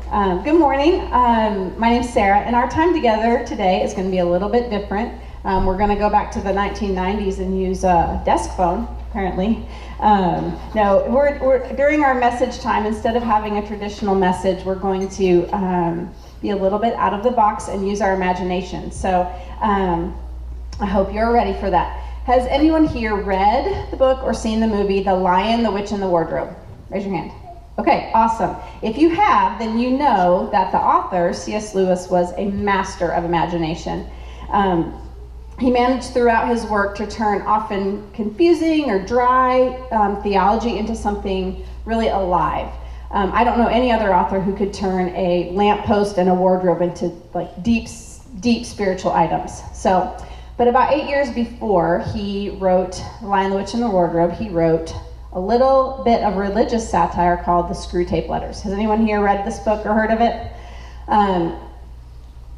Good morning. My name's Sarah, and our time together today is going to be a little bit different. We're going to go back to the 1990s and use a desk phone, apparently. No, we're during our message time, instead of having a traditional message, we're going to be a little bit out of the box and use our imagination. So I hope you're ready for that. Has anyone here read the book or seen the movie The Lion, the Witch, and the Wardrobe? Raise your hand. Okay, awesome. If you have, then you know that the author, C.S. Lewis, was a master of imagination. He managed throughout his work to turn often confusing or dry theology into something really alive. I don't know any other author who could turn a lamppost and a wardrobe into like deep spiritual items. But about 8 years before he wrote The Lion, the Witch, and the Wardrobe, he wrote a little bit of religious satire called the Screwtape letters. Has anyone here read this book or heard of it?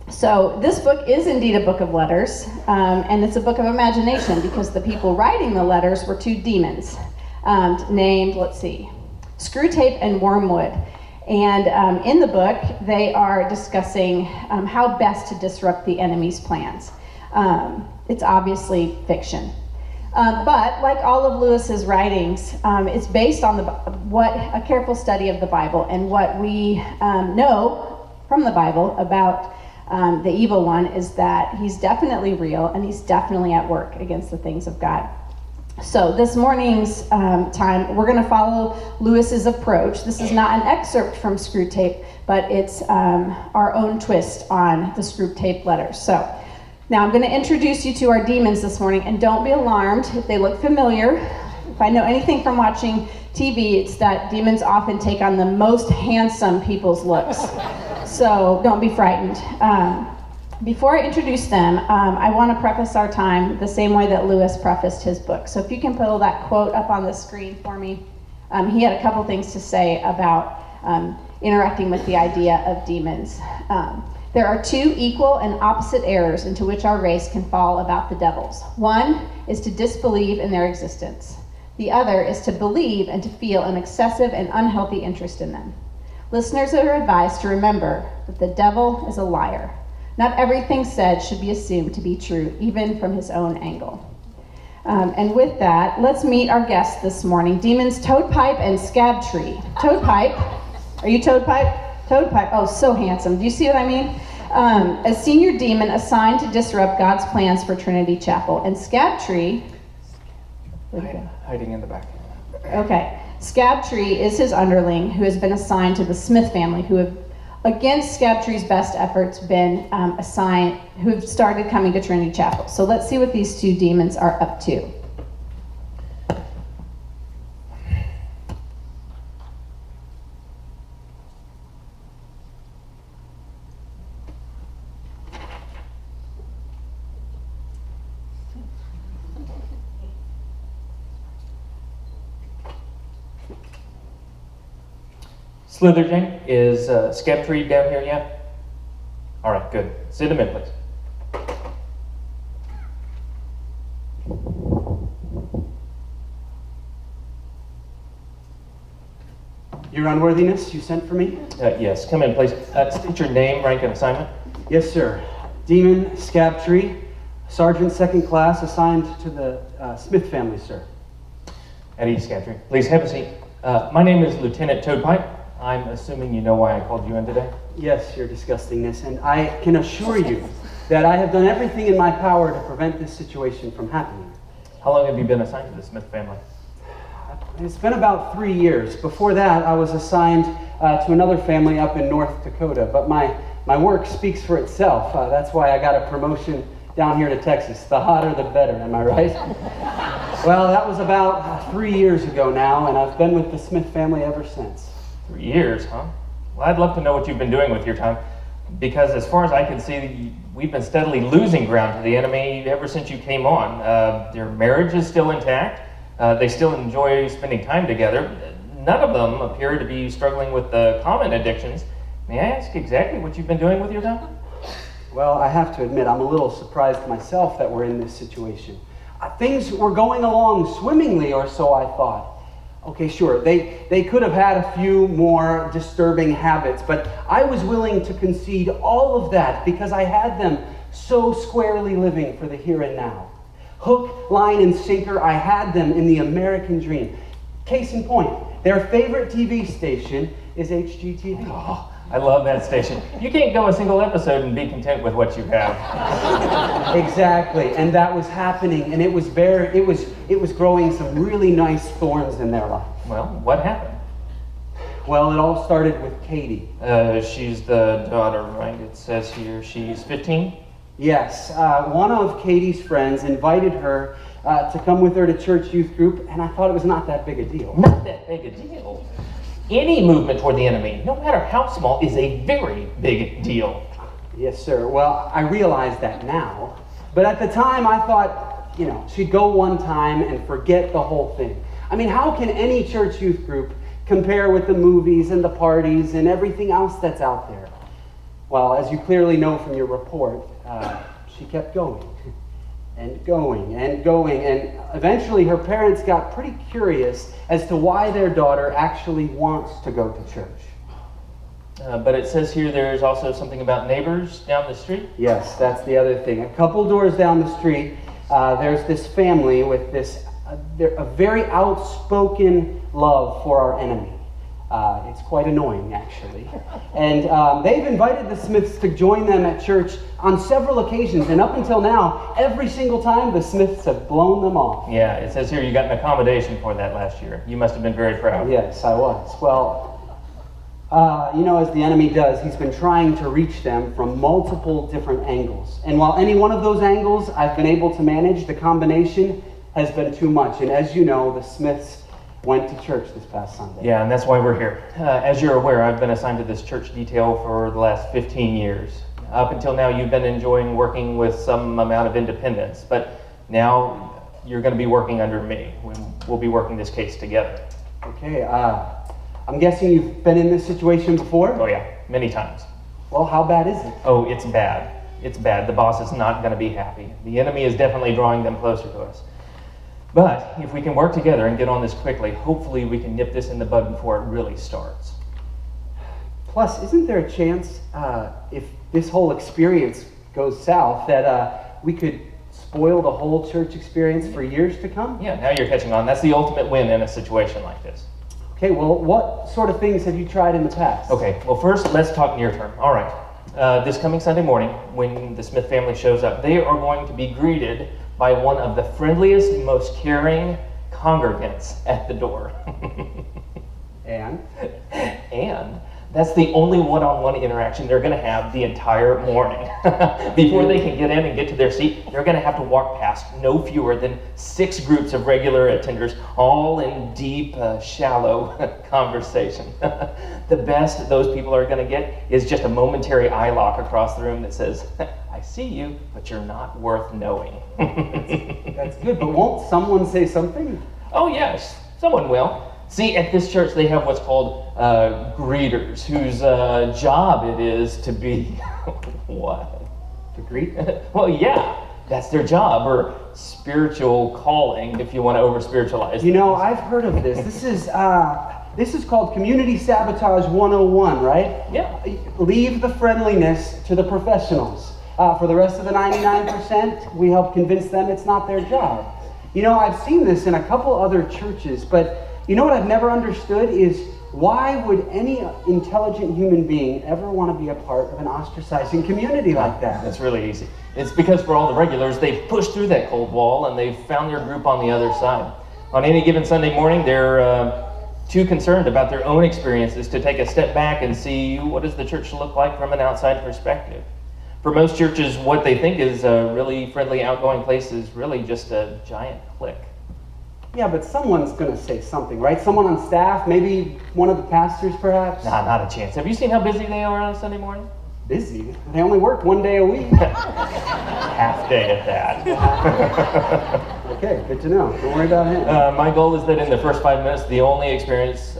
So this book is indeed a book of letters, and it's a book of imagination because the people writing the letters were two demons named, Screwtape and Wormwood. And in the book, they are discussing how best to disrupt the enemy's plans. It's obviously fiction. But like all of Lewis's writings, it's based on a careful study of the Bible and what we know from the Bible about the evil one is that he's definitely real and he's definitely at work against the things of God. So this morning's time, we're going to follow Lewis's approach. This is not an excerpt from Screwtape, but it's our own twist on the Screwtape letters. So now I'm going to introduce you to our demons this morning, and don't be alarmed if they look familiar. If I know anything from watching TV, it's that demons often take on the most handsome people's looks. So don't be frightened. Before I introduce them, I want to preface our time the same way that Lewis prefaced his book. So if you can pull that quote up on the screen for me. He had a couple things to say about interacting with the idea of demons. There are two equal and opposite errors into which our race can fall about the devils. One is to disbelieve in their existence. The other is to believe and to feel an excessive and unhealthy interest in them. Listeners are advised to remember that the devil is a liar. Not everything said should be assumed to be true, even from his own angle. And with that, let's meet our guests this morning, demons Toadpipe and Scabtree. Toadpipe, are you Toadpipe? Toadpipe, oh, so handsome. Do you see what I mean? A senior demon assigned to disrupt God's plans for Trinity Chapel. And Scabtree, hiding in the back. Okay. Scabtree is his underling who has been assigned to the Smith family, who have, against Scabtree's best efforts, been assigned, who have started coming to Trinity Chapel. So let's see what these two demons are up to. Slitherjane, is Scabtree down here yet? All right, good. Sit him in, please. Your Unworthiness, you sent for me? Yes, come in, please. State your name, rank, and assignment. Yes, sir. Demon Scabtree, Sergeant 2nd Class, assigned to the Smith family, sir. At ease, Scabtree. Please have a seat. My name is Lieutenant Toadpipe. I'm assuming you know why I called you in today? Yes, your disgustingness, and I can assure you that I have done everything in my power to prevent this situation from happening. How long have you been assigned to the Smith family? It's been about 3 years. Before that, I was assigned to another family up in North Dakota, but my work speaks for itself. That's why I got a promotion down here to Texas. The hotter, the better, am I right? Well, that was about 3 years ago now, and I've been with the Smith family ever since. 3 years, huh? Well, I'd love to know what you've been doing with your time, because as far as I can see, we've been steadily losing ground to the enemy ever since you came on. Their marriage is still intact. They still enjoy spending time together. None of them appear to be struggling with the common addictions. May I ask exactly what you've been doing with your time? Well, I have to admit, I'm a little surprised myself that we're in this situation. Things were going along swimmingly, or so I thought. Okay, sure. They could have had a few more disturbing habits, but I was willing to concede all of that because I had them so squarely living for the here and now. Hook, line, and sinker, I had them in the American dream. Case in point, their favorite TV station is HGTV. Oh, I love that station. You can't go a single episode and be content with what you have. Exactly, and that was happening, and it was growing some really nice thorns in their life. Well, what happened? Well, it all started with Katie. She's the daughter, right? It says here she's 15? Yes, one of Katie's friends invited her to come with her to church youth group, and I thought it was not that big a deal. Not that big a deal. Any movement toward the enemy, no matter how small, is a very big deal. Yes, sir. Well, I realize that now. But at the time, I thought, she'd go one time and forget the whole thing. I mean, how can any church youth group compare with the movies and the parties and everything else that's out there? Well, as you clearly know from your report, she kept going and going and going, and eventually her parents got pretty curious as to why their daughter actually wants to go to church. But it says here there's also something about neighbors down the street? Yes, that's the other thing. A couple doors down the street, there's this family with a very outspoken love for our enemy. It's quite annoying, actually. And they've invited the Smiths to join them at church on several occasions. And up until now, every single time, the Smiths have blown them off. Yeah, it says here you got an accommodation for that last year. You must have been very proud. Yes, I was. Well, as the enemy does, he's been trying to reach them from multiple different angles. And while any one of those angles I've been able to manage, the combination has been too much. And as you know, the Smiths went to church this past Sunday. Yeah, and that's why we're here. As you're aware, I've been assigned to this church detail for the last 15 years. Up until now, you've been enjoying working with some amount of independence, but now you're going to be working under me. We'll be working this case together. Okay, I'm guessing you've been in this situation before? Oh yeah, many times. Well, how bad is it? Oh, it's bad. It's bad. The boss is not going to be happy. The enemy is definitely drawing them closer to us. But if we can work together and get on this quickly, hopefully we can nip this in the bud before it really starts. Plus, isn't there a chance, if this whole experience goes south, that we could spoil the whole church experience for years to come? Yeah, now you're catching on. That's the ultimate win in a situation like this. Okay, well, what sort of things have you tried in the past? Okay, well first, let's talk near term. All right, this coming Sunday morning, when the Smith family shows up, they are going to be greeted by one of the friendliest, most caring congregants at the door. And that's the only one-on-one interaction they're going to have the entire morning. Before they can get in and get to their seat, they're going to have to walk past no fewer than 6 groups of regular attenders, all in deep, shallow conversation. The best those people are going to get is just a momentary eye lock across the room that says, I see you, but you're not worth knowing. That's good, but won't someone say something? Oh yes, someone will. See, at this church they have what's called greeters, whose job it is to be, what? To greet? Well, yeah, that's their job, or spiritual calling, if you want to over-spiritualize. I've heard of this. This is called Community Sabotage 101, right? Yeah. Leave the friendliness to the professionals. For the rest of the 99%, we help convince them it's not their job. I've seen this in a couple other churches, but what I've never understood is why would any intelligent human being ever want to be a part of an ostracizing community like that? That's really easy. It's because for all the regulars, they've pushed through that cold wall and they've found their group on the other side. On any given Sunday morning, they're too concerned about their own experiences to take a step back and see what does the church look like from an outside perspective. For most churches, what they think is a really friendly, outgoing place is really just a giant clique. Yeah, but someone's going to say something, right? Someone on staff, maybe one of the pastors, perhaps? Nah, not a chance. Have you seen how busy they are on a Sunday morning? Busy? They only work one day a week. Half day at that. Okay, good to know. Don't worry about him. My goal is that in the first 5 minutes, the only experience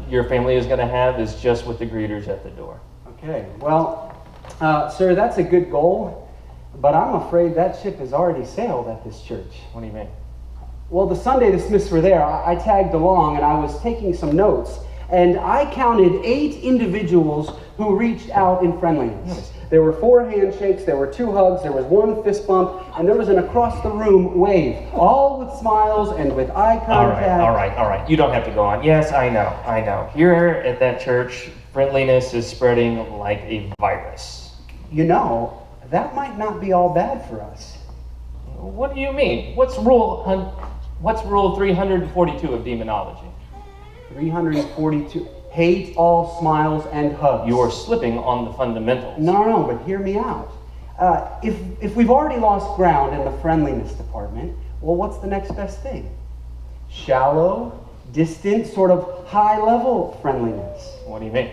your family is going to have is just with the greeters at the door. Okay, well, sir, that's a good goal, but I'm afraid that ship has already sailed at this church. What do you mean? Well, the Sunday the Smiths were there, I tagged along and I was taking some notes. And I counted 8 individuals who reached out in friendliness. There were 4 handshakes, there were 2 hugs, there was 1 fist bump, and there was an across-the-room wave, all with smiles and with eye contact. All right. You don't have to go on. Yes, I know. Here at that church, friendliness is spreading like a virus. You know, that might not be all bad for us. What do you mean? What's rule 342 of demonology? 342. Hate all smiles and hugs. You are slipping on the fundamentals. No, but hear me out. If we've already lost ground in the friendliness department, well, what's the next best thing? Shallow, distant, sort of high-level friendliness. What do you mean?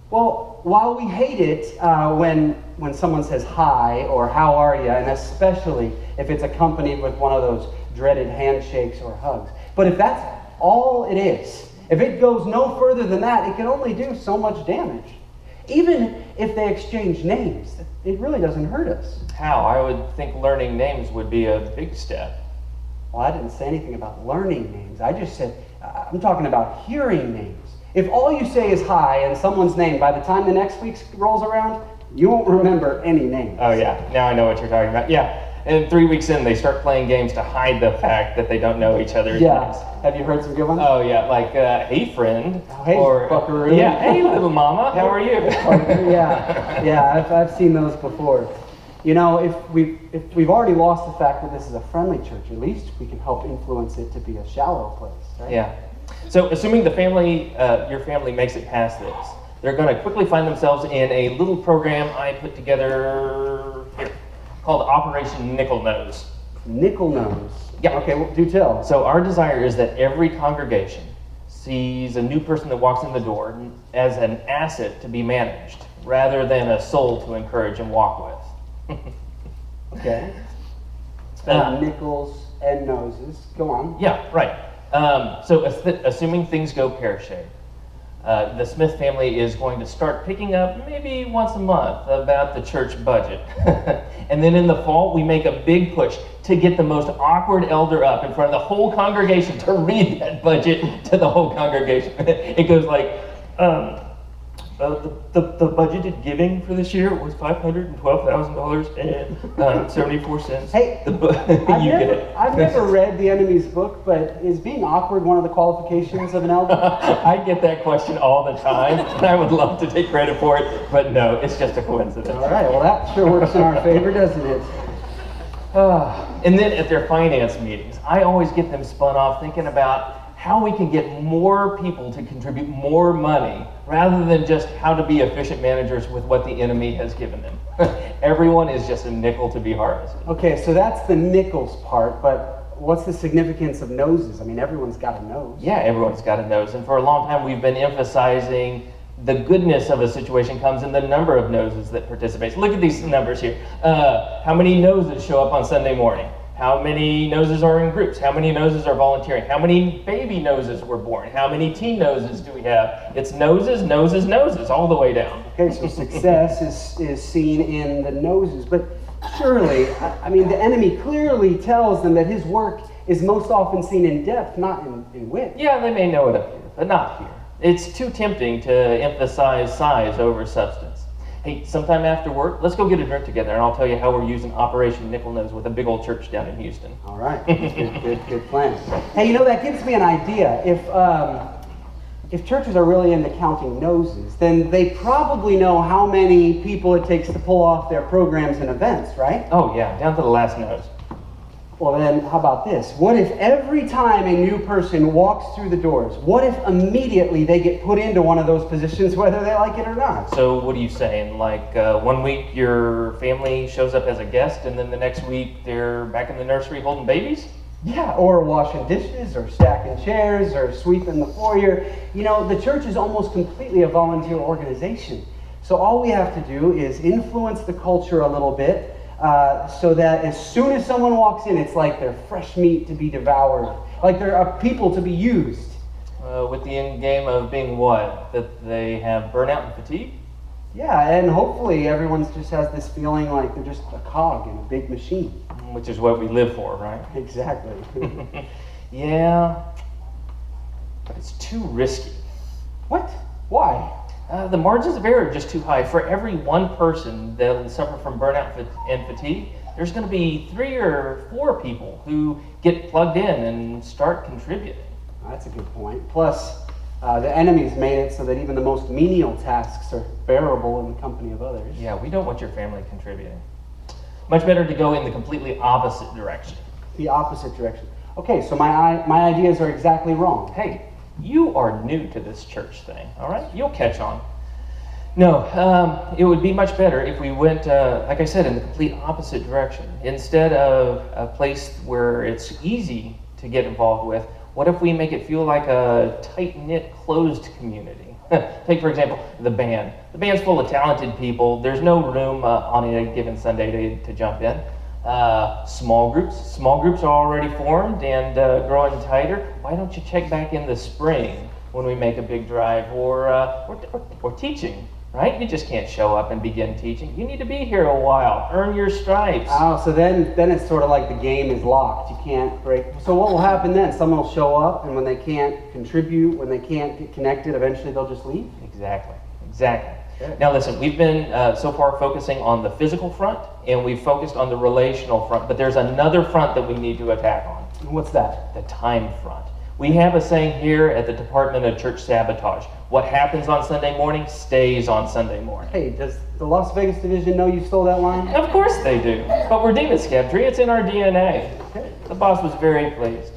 Well, while we hate it when someone says hi or how are you, and especially if it's accompanied with one of those dreaded handshakes or hugs. But if that's all it is, if it goes no further than that, it can only do so much damage. Even if they exchange names, it really doesn't hurt us. How? I would think learning names would be a big step. Well, I didn't say anything about learning names. I just said, I'm talking about hearing names. If all you say is hi and someone's name, by the time the next week rolls around, you won't remember any names. Oh yeah, now I know what you're talking about. Yeah, and 3 weeks in, they start playing games to hide the fact that they don't know each other's names. Have you heard some good ones? Oh yeah, like, hey friend. Hey, buckaroo. Yeah, hey little mama, how are you? I've seen those before. You know, if we've already lost the fact that this is a friendly church, at least we can help influence it to be a shallow place, right? Yeah. So assuming the family, your family makes it past this, they're going to quickly find themselves in a little program I put together here called Operation Nickel Nose. Nickel Nose? Yeah. Okay, well, do tell. So our desire is that every congregation sees a new person that walks in the door as an asset to be managed, rather than a soul to encourage and walk with. Okay. Nickels and noses. Go on. Yeah, right. So assuming things go pear-shaped, the Smith family is going to start picking up maybe once a month about the church budget. And then in the fall, we make a big push to get the most awkward elder up in front of the whole congregation to read that budget to the whole congregation. It goes like, the budgeted giving for this year was $512,000 and 74 cents. Hey, I've never read the enemy's book, but is being awkward one of the qualifications of an elder? I get that question all the time, and I would love to take credit for it, but no, it's just a coincidence. All right, well that sure works in our favor, doesn't it? And then at their finance meetings, I always get them spun off thinking about how we can get more people to contribute more money rather than just how to be efficient managers with what the enemy has given them. Everyone is just a nickel to be harvested. Okay, so that's the nickels part, but what's the significance of noses? I mean, everyone's got a nose. Yeah, everyone's got a nose. And for a long time, we've been emphasizing the goodness of a situation comes in the number of noses that participate. Look at these numbers here. How many noses show up on Sunday morning? How many noses are in groups? How many noses are volunteering? How many baby noses were born? How many teen noses do we have? It's noses, noses, noses, all the way down. Okay, so success is seen in the noses. But surely, I mean, the enemy clearly tells them that his work is most often seen in depth, not in width. Yeah, they may know it up here, but not here. It's too tempting to emphasize size over substance. Hey, sometime after work, let's go get a drink together, and I'll tell you how we're using Operation Nickel Nose with a big old church down in Houston. All right, good plan. Hey, you know, that gives me an idea. If churches are really into counting noses, then they probably know how many people it takes to pull off their programs and events, right? Oh yeah, down to the last nose. Well then, how about this? What if every time a new person walks through the doors, what if immediately they get put into one of those positions whether they like it or not? So what are you saying? Like 1 week your family shows up as a guest and then the next week they're back in the nursery holding babies? Yeah, or washing dishes, or stacking chairs, or sweeping the foyer. You know, the church is almost completely a volunteer organization. So all we have to do is influence the culture a little bit, so that as soon as someone walks in, it's like they're fresh meat to be devoured, like they're a people to be used. With the end game of being what? That they have burnout and fatigue? Yeah, and hopefully everyone just has this feeling like they're just a cog in a big machine. which is what we live for, right? Exactly. Yeah, but it's too risky. What? Why? The margins of error are just too high. For every one person that will suffer from burnout and fatigue, there's going to be 3 or 4 people who get plugged in and start contributing. That's a good point. Plus, the enemy's made it so that even the most menial tasks are bearable in the company of others. Yeah, we don't want your family contributing. Much better to go in the completely opposite direction. The opposite direction. Okay, so my ideas are exactly wrong. Hey, you are new to this church thing, all right? You'll catch on. No, it would be much better if we went, like I said, in the complete opposite direction. Instead of a place where it's easy to get involved with, what if we make it feel like a tight-knit, closed community? Take, for example, the band. The band's full of talented people. There's no room on a given Sunday to jump in. Small groups are already formed and growing tighter. Why don't you check back in the spring when we make a big drive, or teaching, right? You just can't show up and begin teaching. You need to be here a while, earn your stripes. Oh, so then it's sort of like the game is locked. You can't break. So what will happen then? Someone will show up, and when they can't contribute, when they can't get connected, eventually they'll just leave? Exactly. Okay. Now listen, we've been so far focusing on the physical front, and we've focused on the relational front, but there's another front that we need to attack on. What's that? The time front. We have a saying here at the Department of Church Sabotage: what happens on Sunday morning stays on Sunday morning. Hey, does the Las Vegas division know you stole that line? Of course they do, but we're demon scabtree. It's in our DNA. Okay. The boss was very pleased.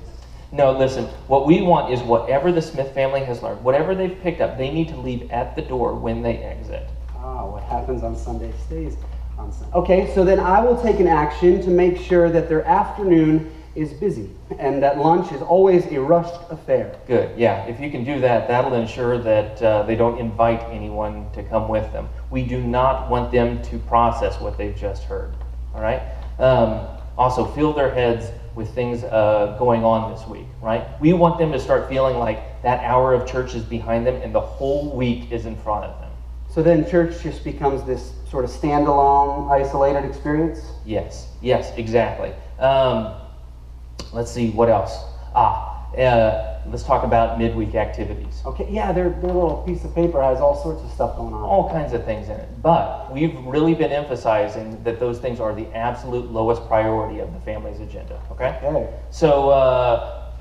No, listen, what we want is whatever the Smith family has learned, whatever they've picked up, they need to leave at the door when they exit. What happens on Sunday stays on Sunday. Okay, so then I will take an action to make sure that their afternoon is busy and that lunch is always a rushed affair. Good, yeah. If you can do that, that'll ensure that they don't invite anyone to come with them. We do not want them to process what they've just heard, all right? Also, fill their heads with things going on this week, right? We want them to start feeling like that hour of church is behind them and the whole week is in front of them. So then church just becomes this sort of standalone, isolated experience? Yes, exactly. Let's see, what else? Let's talk about midweek activities. Okay, yeah, their little piece of paper has all sorts of stuff going on. All kinds of things in it. But we've really been emphasizing that those things are the absolute lowest priority of the family's agenda, okay? Okay. So,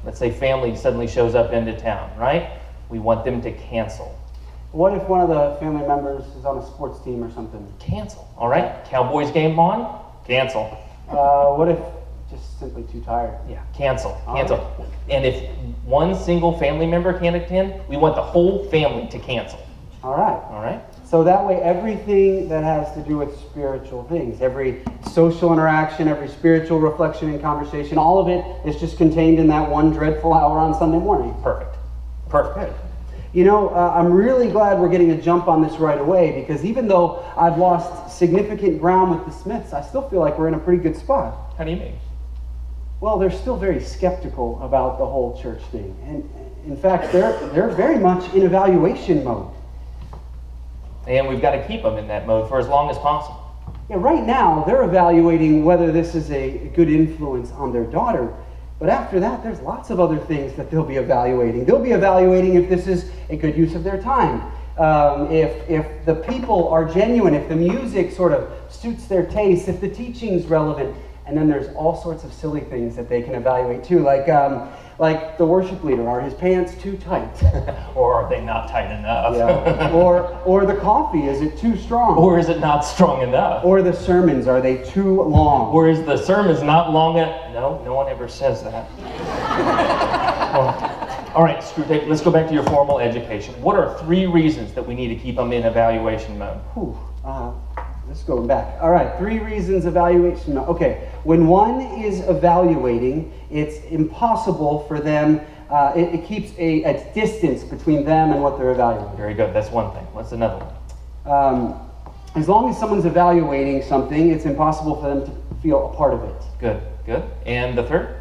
let's say family suddenly shows up into town, right? We want them to cancel. What if one of the family members is on a sports team or something? Cancel, all right? Cowboys game on? Cancel. What if just simply too tired? Yeah, cancel. Right. And if one single family member can't attend, we want the whole family to cancel. All right. So that way everything that has to do with spiritual things, every social interaction, every spiritual reflection and conversation, all of it is just contained in that one dreadful hour on Sunday morning. Perfect. You know, I'm really glad we're getting a jump on this right away, because even though I've lost significant ground with the Smiths, I still feel like we're in a pretty good spot. How do you mean? Well, they're still very skeptical about the whole church thing. And in fact, they're very much in evaluation mode. And we've got to keep them in that mode for as long as possible. Yeah, right now, they're evaluating whether this is a good influence on their daughter. But after that, there's lots of other things that they'll be evaluating. They'll be evaluating if this is a good use of their time, if the people are genuine, if the music sort of suits their taste, if the teaching's relevant. And then there's all sorts of silly things that they can evaluate too, like the worship leader. Are his pants too tight? Or are they not tight enough? Yeah. Or the coffee, is it too strong? Or is it not strong enough? Or the sermons, are they too long? Or is the sermons not long enough? No one ever says that. All right, Screwtape, let's go back to your formal education. What are 3 reasons that we need to keep them in evaluation mode? Let's go back. All right, 3 reasons evaluation mode. Okay, when one is evaluating, it's impossible for them, it keeps a distance between them and what they're evaluating. Very good, that's one thing. What's another one? As long as someone's evaluating something, it's impossible for them to feel a part of it. Good. And the third?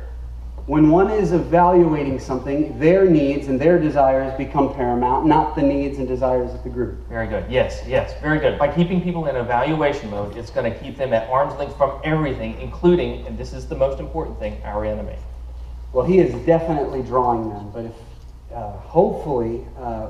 when one is evaluating something, their needs and their desires become paramount, not the needs and desires of the group. Very good. Yes, very good. By keeping people in evaluation mode, it's going to keep them at arm's length from everything, including, and this is the most important thing, our enemy. Well, he is definitely drawing them, but if hopefully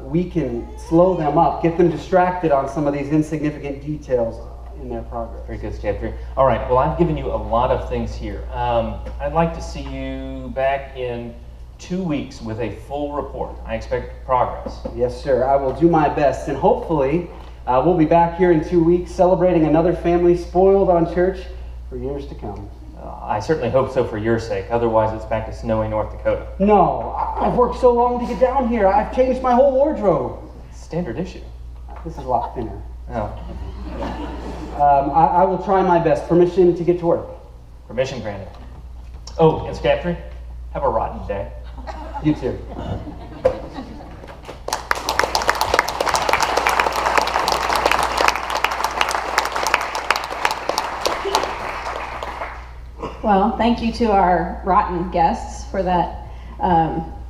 we can slow them up, get them distracted on some of these insignificant details in their progress. Very good, Step 3. All right, well, I've given you a lot of things here. I'd like to see you back in 2 weeks with a full report. I expect progress. Yes, sir. I will do my best, and hopefully we'll be back here in 2 weeks celebrating another family spoiled on church for years to come. I certainly hope so for your sake. Otherwise, it's back to snowy North Dakota. No, I've worked so long to get down here. I've changed my whole wardrobe. Standard issue. This is a lot thinner. Oh. I will try my best. Permission to get to work. Permission granted. Oh, and Scaptree, have a rotten day. You too. Well, thank you to our rotten guests for that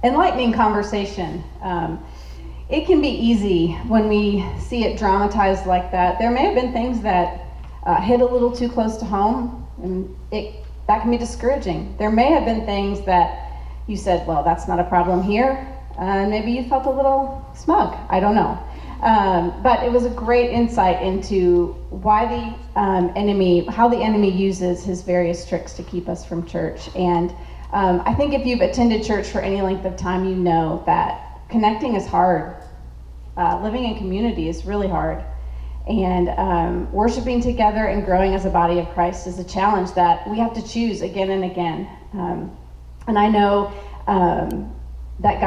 enlightening conversation. It can be easy when we see it dramatized like that. There may have been things that hit a little too close to home, and that can be discouraging. There may have been things that you said, well, that's not a problem here. Maybe you felt a little smug. I don't know. But it was a great insight into why how the enemy uses his various tricks to keep us from church. And I think if you've attended church for any length of time, you know that connecting is hard. Living in community is really hard. And worshiping together and growing as a body of Christ is a challenge that we have to choose again and again. And I know that God